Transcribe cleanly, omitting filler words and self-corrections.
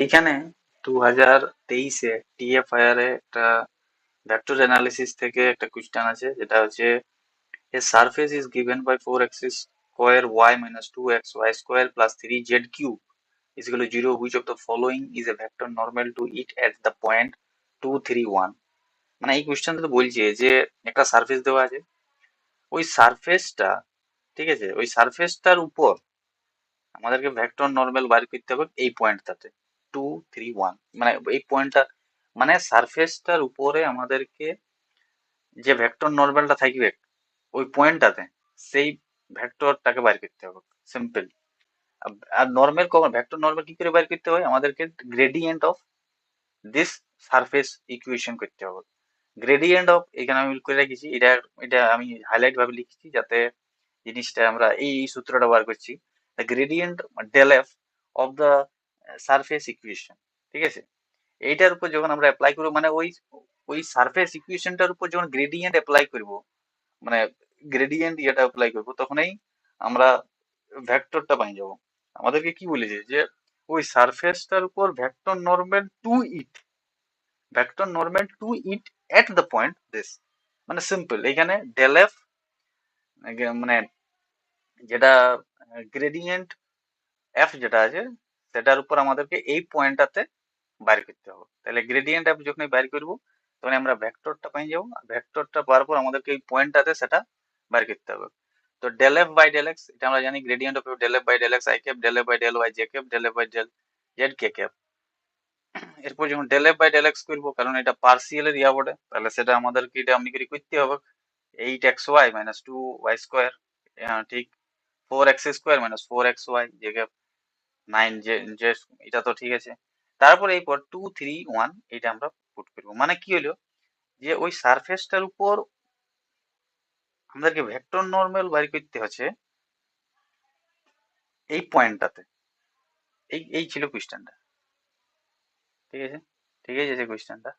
এইখানে 2023-এ টিএফআইআর এ একটা vector analysis থেকে একটা কোয়েশ্চেন আছে, যেটা হচ্ছে a surface is given by 4x square y minus 2x y square plus 3z cube is equal to 0, which of the following is a vector normal to it at the point 2 3 1। মানে এই কোয়েশ্চেনটা তো বলছে যে একটা surface দেওয়া আছে, ওই সারফেসটা, ঠিক আছে, ওই সারফেসটার উপর আমাদেরকে ভেক্টর নরমাল বার করতে হবে এই পয়েন্টটাতে 2 3 1। মানে এই পয়েন্টটা, মানে সারফেসটার উপরে আমাদেরকে যে ভেক্টর নরমালটা থাকবে ওই পয়েন্টটাতে, সেই ভেক্টরটাকে বার করতে হবে। সিম্পল। আর নর্মাল ভেক্টর নরমাল কি করে বার করতে হয়, আমাদেরকে gradient of this surface equation করতে হবে। গ্রেডিয়েন্ট অফ, এখানে আমি করে রেখেছি, এটা এটা আমি হাইলাইট ভাবে লিখেছি যাতে জিনিসটা আমরা এই সূত্রটা বার করছি। The gradient del F of the surface equation, ঠিক আছে। এইটার উপর যখন আমরা অ্যাপ্লাই করবো, মানে ওই ওই সারফেস ইকুয়েশনটার উপর যখন গ্রেডিয়েন্ট অ্যাপ্লাই করব, মানে গ্রেডিয়েন্ট ইয়েটা অ্যাপ্লাই করবো, তখনই আমরা ভেক্টরটা পেয়ে যাবো। আমাদেরকে কি বলেছে যে ওই সারফেসটার উপর vector normal two it, vector normal two it at the point this. মানে সিম্পল, এখানে ডেল এফ মানে যেটা গ্রেডিয়েন্ট এফ যেটা আছে, সেটার উপর আমাদেরকে এই পয়েন্টটাতে বাইর করতে হবে। তাহলে গ্রেডিয়েন্ট এফ যখন বাইর করবো, তখন আমরা ভেক্টরটা পেয়ে যাবো। আর ভেক্টরটা পাওয়ার পর আমাদেরকে এই পয়েন্টটাতে সেটা বাইর করতে হবে। তো del F by del X, এটা আমরা জানি gradient of del F by del X I cap, del F by del Y J cap, del F by del Z K cap. এরপর যখন del F by del X করবো, কারণ এটা পার্সিয়ালের ইয়া বটে, তাহলে সেটা আমাদেরকে এটা এমনি করে করতে হবে। 8xy মাইনাস 2y স্কোয়ার, ঠিক। 4x square minus 4xy J cap 9 J J, এটা তো ঠিক আছে। তারপর এরপর 2 3 1 এটা আমরা পুট করবো। মানে কি হলো যে ওই সারফেসটার উপর আমাদেরকে ভেক্টর নরমাল বাইর করতে হচ্ছে এই পয়েন্টটাতে। এই এই ছিল কোয়েশ্চেনটা, ঠিক আছে। ঠিক আছে যে কোয়েশ্চেনটা